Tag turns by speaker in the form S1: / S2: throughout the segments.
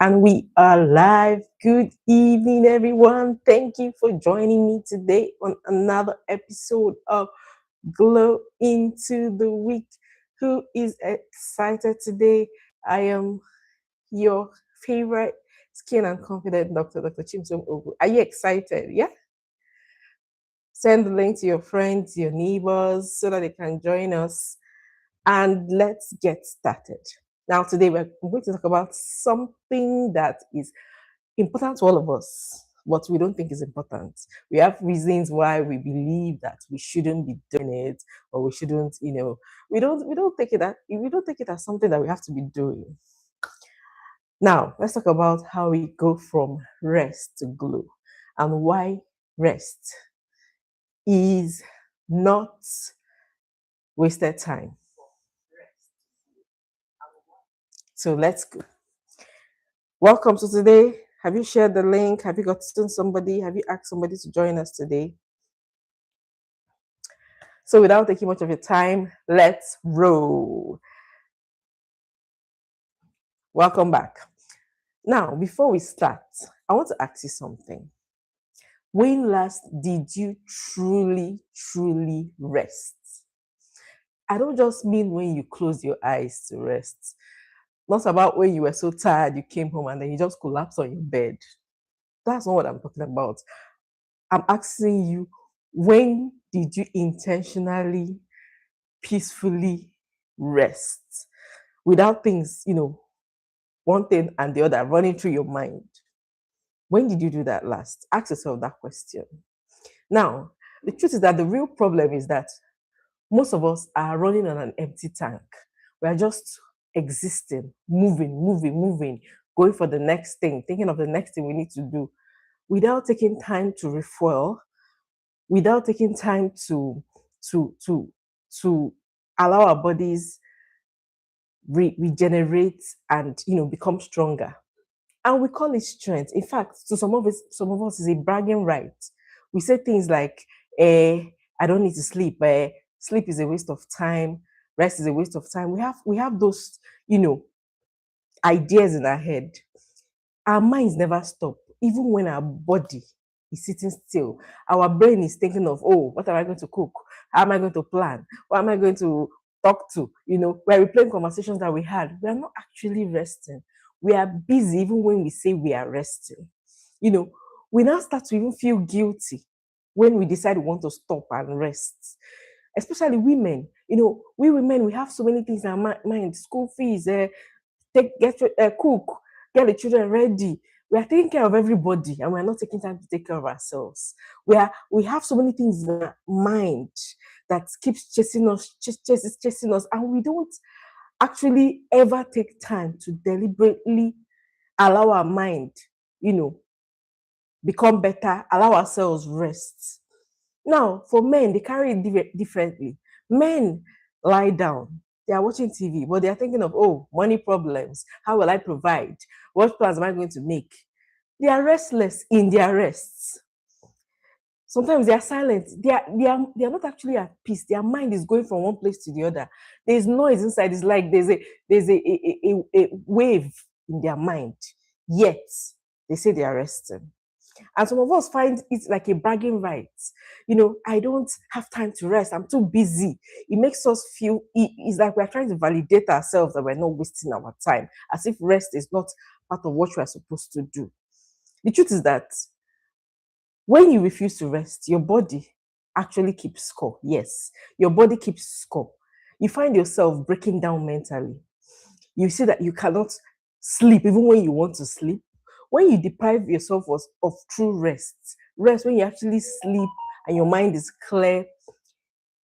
S1: And we are live. Good evening, everyone. Thank you for joining me today on another episode of Glow into the Week. Who is excited today? I am your favorite skin and confident doctor, Dr. Chimsom Ogu. Are you excited? Yeah? Send the link to your friends, your neighbors, so that they can join us. And let's get started. Now, today we're going to talk about something that is important to all of us, but we don't think is important. We have reasons why we believe that we shouldn't be doing it, or we shouldn't, we don't take it as something that we have to be doing. Now, let's talk about how we go from rest to glow and why rest is not wasted time. So let's go. Welcome to today. Have you shared the link? Have you gotten somebody? Have you asked somebody to join us today? So without taking much of your time, let's roll. Welcome back. Now, before we start, I want to ask you something. When last did you truly rest? I don't just mean when you close your eyes to rest. Not about when you were so tired, you came home and then you just collapsed on your bed. That's not what I'm talking about. I'm asking you, when did you intentionally, peacefully rest without things, one thing and the other running through your mind? When did you do that last? Ask yourself that question. Now, the truth is that the real problem is that most of us are running on an empty tank. We are just existing, moving, going for the next thing, thinking of the next thing we need to do without taking time to refuel, without taking time to to to allow our bodies regenerate and become stronger. And we call it strength. In fact, to some of us is a bragging right. We say things like, I don't need to sleep, sleep is a waste of time, rest is a waste of time. We have those, ideas in our head. Our minds never stop, even when our body is sitting still. Our brain is thinking of, oh, what am I going to cook? How am I going to plan? What am I going to talk to? We're replaying conversations that we had. We are not actually resting. We are busy even when we say we are resting. You know, we now start to even feel guilty when we decide we want to stop and rest. Especially women. We women, we have so many things in our mind. School fees, cook, get the children ready. We are taking care of everybody and we're not taking time to take care of ourselves. We have so many things in our mind that keeps chasing us, and we don't actually ever take time to deliberately allow our mind, you know, become better, allow ourselves rest. Now, for men, they carry it differently. Men lie down, they are watching TV, but they are thinking of, oh, money problems. How will I provide? What plans am I going to make? They are restless in their rests. Sometimes they are silent. They are not actually at peace. Their mind is going from one place to the other. There's noise inside. It's like there's a wave in their mind. Yet they say they are resting. And some of us find it like a bragging right. I don't have time to rest. I'm too busy. It makes us feel, it's like we're trying to validate ourselves that we're not wasting our time, as if rest is not part of what we're supposed to do. The truth is that when you refuse to rest, your body actually keeps score. Yes, your body keeps score. You find yourself breaking down mentally. You see that you cannot sleep even when you want to sleep. When you deprive yourself of true rest, when you actually sleep and your mind is clear,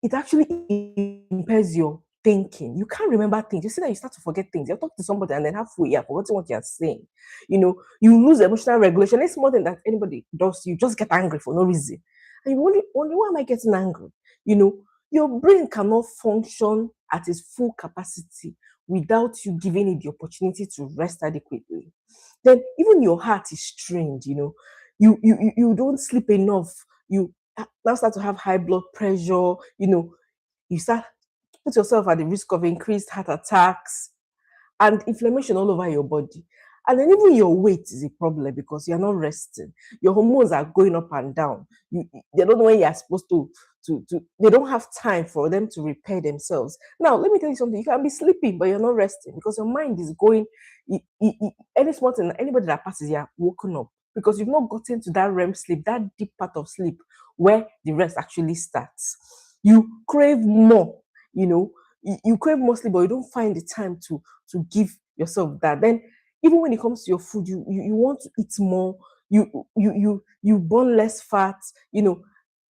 S1: it actually impairs your thinking. You can't remember things. You see that you start to forget things. You talk to somebody and then halfway you're forgetting what you're saying. You lose emotional regulation. It's more than that anybody does. You just get angry for no reason. And you wonder, why am I getting angry? Your brain cannot function at its full capacity without you giving it the opportunity to rest adequately. Then even your heart is strained. You don't sleep enough. You now start to have high blood pressure. You start put yourself at the risk of increased heart attacks and inflammation all over your body. And then even your weight is a problem because you're not resting. Your hormones are going up and down. They don't know when you're supposed to they don't have time for them to repair themselves. Now, let me tell you something. You can be sleeping, but you're not resting because your mind is going. Any small thing, anybody that passes, you're woken up because you've not gotten to that REM sleep, that deep part of sleep where the rest actually starts. You crave more, you know, you crave more sleep, but you don't find the time to give yourself that. Then even when it comes to your food, you want to eat more, you burn less fat, you know,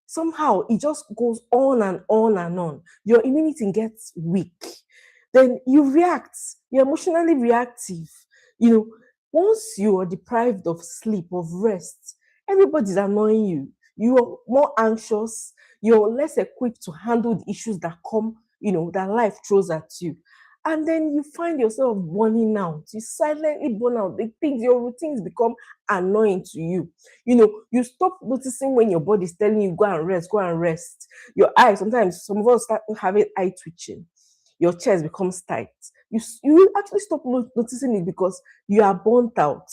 S1: somehow it just goes on and on and on. Your immunity gets weak. Then you react, you're emotionally reactive. You know, once you are deprived of sleep, of rest, everybody's annoying you. You're more anxious, you're less equipped to handle the issues that come, you know, that life throws at you. And then you find yourself burning out. You silently burn out. The things, your routines become annoying to you. You know, you stop noticing when your body's telling you, go and rest, go and rest. Your eyes, sometimes some of us start having eye twitching. Your chest becomes tight. You will actually stop noticing it because you are burnt out.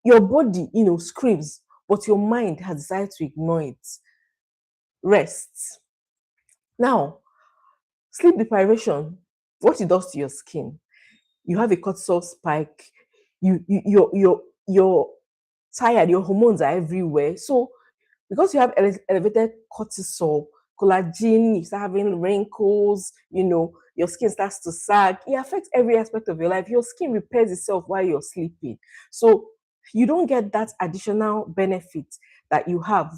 S1: Your body, you know, screams, but your mind has decided to ignore it. Rest. Now, sleep deprivation, what it does to your skin. You have a cortisol spike. You're tired. Your hormones are everywhere. So because you have elevated cortisol, collagen, you start having wrinkles, you know, your skin starts to sag. It affects every aspect of your life. Your skin repairs itself while you're sleeping. So you don't get that additional benefit that you have.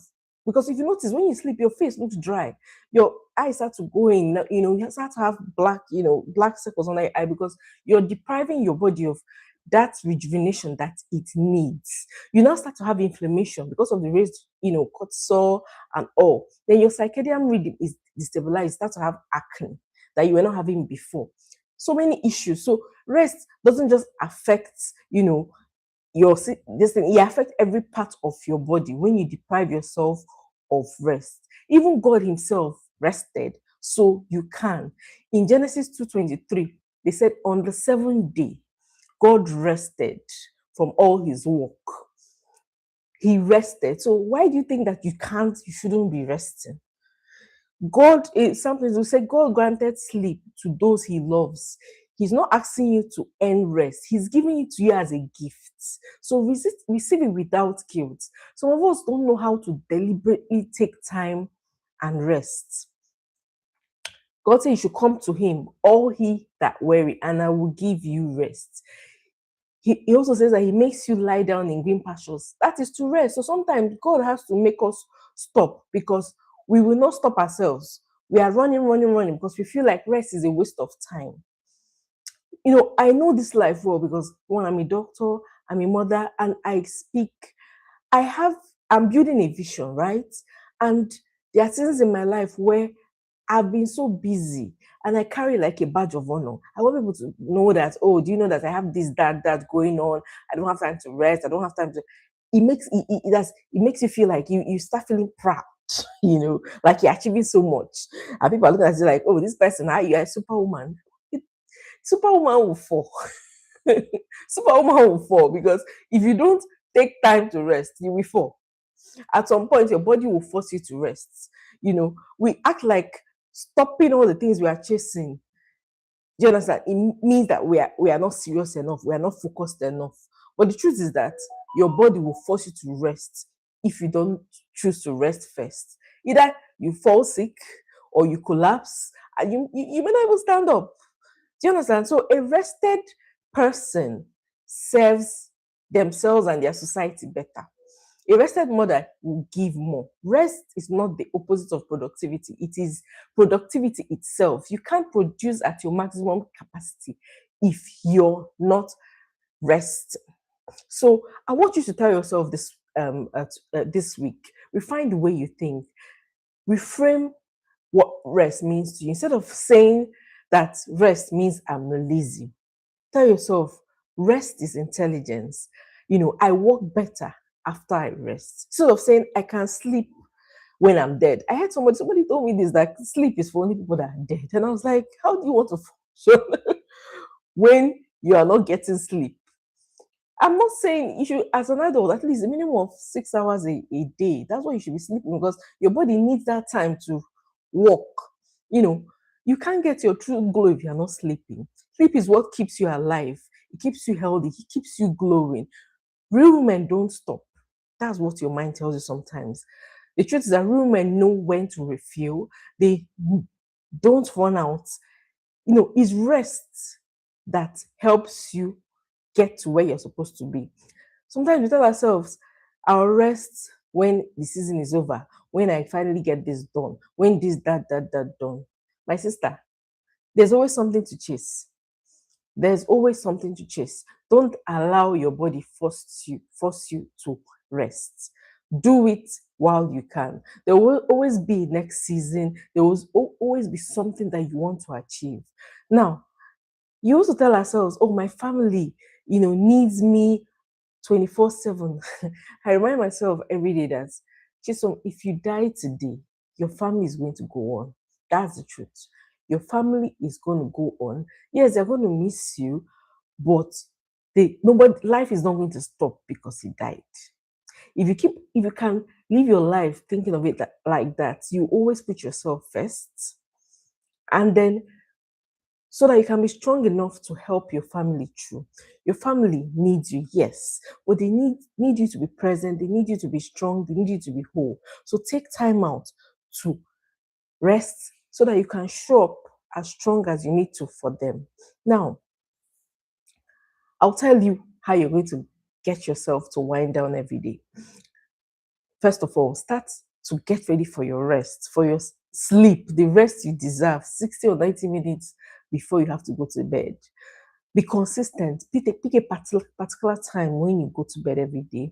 S1: Because if you notice, when you sleep, your face looks dry. Your eyes start to go in, you know, you start to have black, you know, black circles on the eye because you're depriving your body of that rejuvenation that it needs. You now start to have inflammation because of the raised, you know, cortisol and all. Then your circadian rhythm is destabilized. You start to have acne that you were not having before. So many issues. So rest doesn't just affect, you know, this thing. It affects every part of your body when you deprive yourself of rest. Even God Himself rested, so you can. In Genesis 2:23, they said, on the seventh day, God rested from all His work. He rested. So why do you think that you shouldn't be resting? God is something to say, God granted sleep to those He loves. He's not asking you to earn rest. He's giving it to you as a gift. So receive it without guilt. Some of us don't know how to deliberately take time and rest. God said you should come to Him, all He that weary, and I will give you rest. He also says that He makes you lie down in green pastures. That is to rest. So sometimes God has to make us stop because we will not stop ourselves. We are running because we feel like rest is a waste of time. You know, I know this life well because one, I'm a doctor, I'm a mother, and I speak. I'm building a vision, right? And there are things in my life where I've been so busy and I carry like a badge of honor. I want people to know that, oh, do you know that I have this, that going on? I don't have time to rest. I don't have time to. It makes you feel like you start feeling proud, you know, like you're achieving so much. And people are looking at you like, oh, this person, you're a superwoman. Superwoman will fall. Superwoman will fall because if you don't take time to rest, you will fall. At some point, your body will force you to rest. You know, we act like stopping all the things we are chasing. Do you understand? It means that we are not serious enough. We are not focused enough. But the truth is that your body will force you to rest if you don't choose to rest first. Either you fall sick or you collapse and you may not even stand up. Do you understand? So a rested person serves themselves and their society better. A rested mother will give more. Rest is not the opposite of productivity. It is productivity itself. You can't produce at your maximum capacity if you're not resting. So I want you to tell yourself this week. Refine the way you think. Reframe what rest means to you. Instead of saying that rest means I'm lazy, tell yourself rest is intelligence. You know, I work better after I rest. Instead of saying I can sleep when I'm dead. I had somebody told me this, that sleep is for only people that are dead. And I was like, how do you want to function when you are not getting sleep? I'm not saying you should, as an adult, at least a minimum of 6 hours a day. That's what you should be sleeping because your body needs that time to work. You know, you can't get your true glow if you're not sleeping. Sleep is what keeps you alive. It keeps you healthy. It keeps you glowing. Real women don't stop. That's what your mind tells you sometimes. The truth is that real men know when to refuel. They don't run out. It's rest that helps you get to where you're supposed to be. Sometimes we tell ourselves, I'll rest when the season is over, when I finally get this done, when this, that done. My sister, there's always something to chase. There's always something to chase. Don't allow your body force you to rest. Do it while you can. There will always be next season. There will always be something that you want to achieve. Now, you also tell ourselves, oh, my family, needs me 24/7. I remind myself every day that, Chisom, if you die today, your family is going to go on. That's the truth. Your family is going to go on. Yes, they're going to miss you, but nobody life is not going to stop because he died. If you can live your life thinking of it like that, you always put yourself first, and then so that you can be strong enough to help your family through. Your family needs you, yes, but they need you to be present. They need you to be strong. They need you to be whole. So take time out to rest so that you can show up as strong as you need to for them. Now, I'll tell you how you're going to get yourself to wind down every day. First of all, start to get ready for your rest, for your sleep, the rest you deserve, 60 or 90 minutes before you have to go to bed. Be consistent. Pick a particular time when you go to bed every day.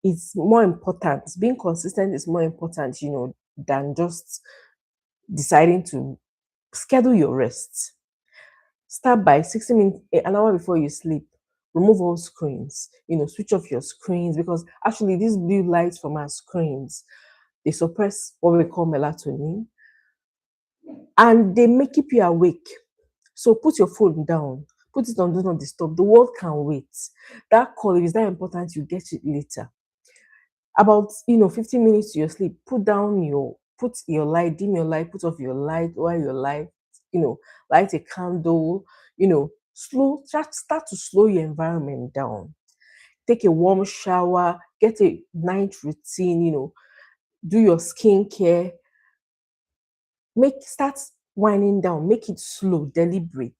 S1: It's more important. Being consistent is more important, than just deciding to schedule your rest. Start by 60 minutes, an hour before you sleep. Remove all screens. Switch off your screens because actually these blue lights from our screens, they suppress what we call melatonin and they may keep you awake. So put your phone down, put it on do not disturb. The world can wait. That call, if it's that important, you get it later. About 15 minutes to your sleep, put your light, dim your light, put off your light, while your light, light a candle, start to slow your environment down. Take a warm shower, get a night routine, do your skincare, start winding down, make it slow, deliberate.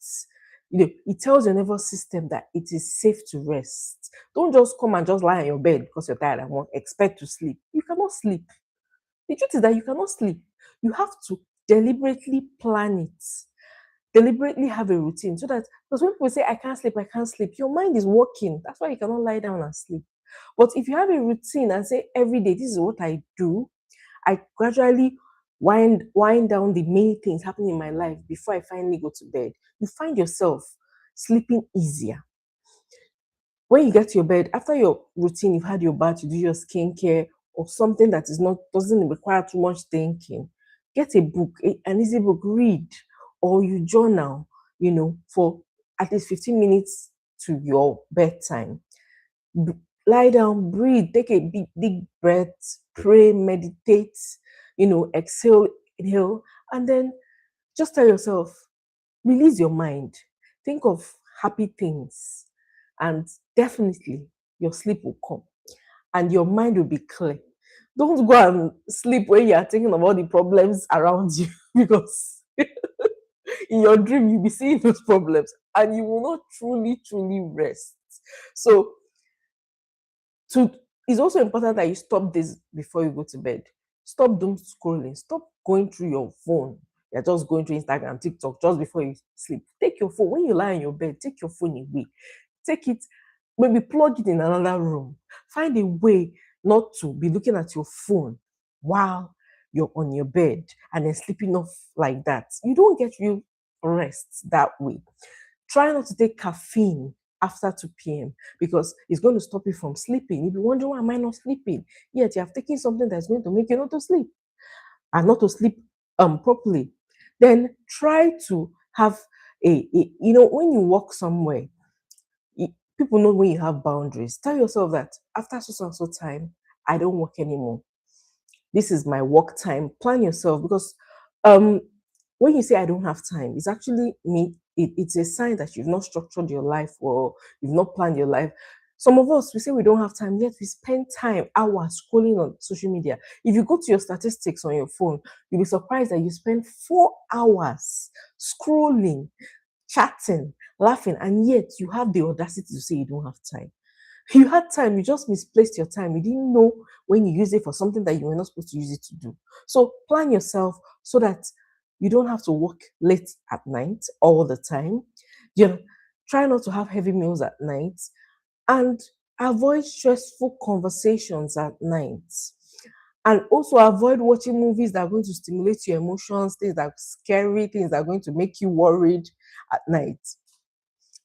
S1: It tells your nervous system that it is safe to rest. Don't just come and just lie on your bed because you're tired and want expect to sleep. You cannot sleep. The truth is that you cannot sleep. You have to deliberately plan it, deliberately have a routine so that, because when people say I can't sleep, your mind is working. That's why you cannot lie down and sleep. But if you have a routine and say every day, this is what I do, I gradually wind down the many things happening in my life before I finally go to bed. You find yourself sleeping easier. When you get to your bed, after your routine, you've had your bath, you do your skincare or something that doesn't require too much thinking. Get a book, an easy book, read, or you journal, for at least 15 minutes to your bedtime. B- Lie down, breathe, take a big, big breath, pray, meditate, exhale, inhale, and then just tell yourself, release your mind, think of happy things, and definitely your sleep will come and your mind will be clear. Don't go and sleep when you are thinking about the problems around you because in your dream you'll be seeing those problems and you will not truly, truly rest. So to it's also important that you stop this before you go to bed. Stop doom scrolling. Stop going through your phone. You're just going through Instagram, TikTok just before you sleep. Take your phone. When you lie on your bed, take your phone away. Take it, maybe plug it in another room. Find a way not to be looking at your phone while you're on your bed and then sleeping off like that. You don't get real rest that way. Try not to take caffeine after 2 p.m. because it's going to stop you from sleeping. You'll be wondering, why am I not sleeping? Yet you have taken something that's going to make you not to sleep and not to sleep properly. Then try to have when you walk somewhere, People know when you have boundaries. Tell yourself that after so and so time, I don't work anymore. This is my work time. Plan yourself, because um when you say I don't have time, it's actually me. It's a sign that you've not structured your life, or you've not planned your life. Some of us, we say we don't have time, yet we spend time, hours scrolling on social media. If you go to your statistics on your phone, you'll be surprised that you spend 4 hours scrolling, chatting, laughing, and yet you have the audacity to say you don't have time. You had time, you just misplaced your time. You didn't know when you use it for something that you were not supposed to use it to do. So plan yourself so that you don't have to work late at night all the time. You know, try not to have heavy meals at night, and avoid stressful conversations at night. And also avoid watching movies that are going to stimulate your emotions, things that are scary, things that are going to make you worried at night.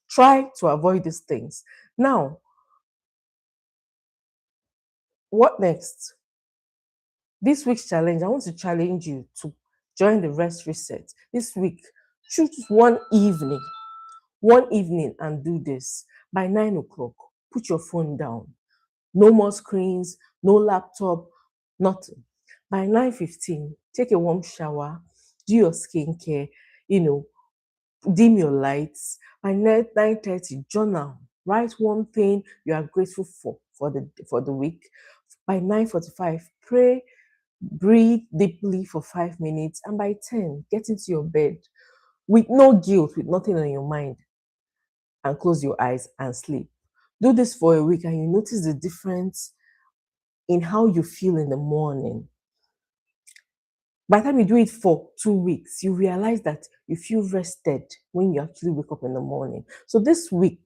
S1: Try to avoid these things. Now, what next? This week's challenge, I want to challenge you to join the rest reset. This week, choose one evening and do this. By 9 o'clock, put your phone down. No more screens, no laptop, nothing. By 9:15, take a warm shower, do your skincare, you know, dim your lights. By 9:30, journal. Write one thing you are grateful for the week. By 9:45, pray, breathe deeply for 5 minutes, and by 10, get into your bed with no guilt, with nothing on your mind, and close your eyes and sleep. Do this for a week, and you notice the difference in how you feel in the morning. By the time you do it for 2 weeks, you realize that you feel rested when you actually wake up in the morning. So this week,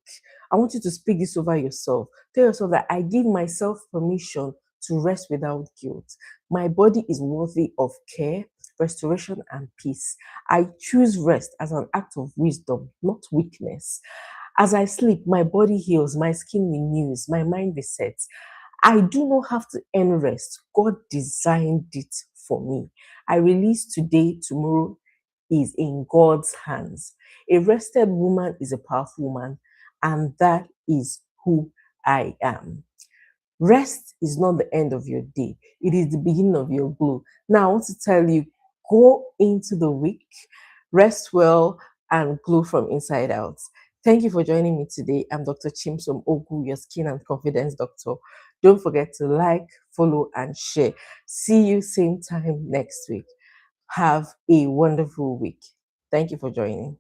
S1: I want you to speak this over yourself. Tell yourself that I give myself permission to rest without guilt. My body is worthy of care, restoration, and peace. I choose rest as an act of wisdom, not weakness. As I sleep, my body heals, my skin renews, my mind resets. I do not have to earn rest. God designed it for me. I release today, tomorrow is in God's hands. A rested woman is a powerful woman, and that is who I am. Rest is not the end of your day, it is the beginning of your glow. Now, I want to tell you, go into the week, rest well, and glow from inside out. Thank you for joining me today. I'm Dr. Chimsom Ogu, your skin and confidence doctor. Don't forget to like, follow, and share. See you same time next week. Have a wonderful week. Thank you for joining.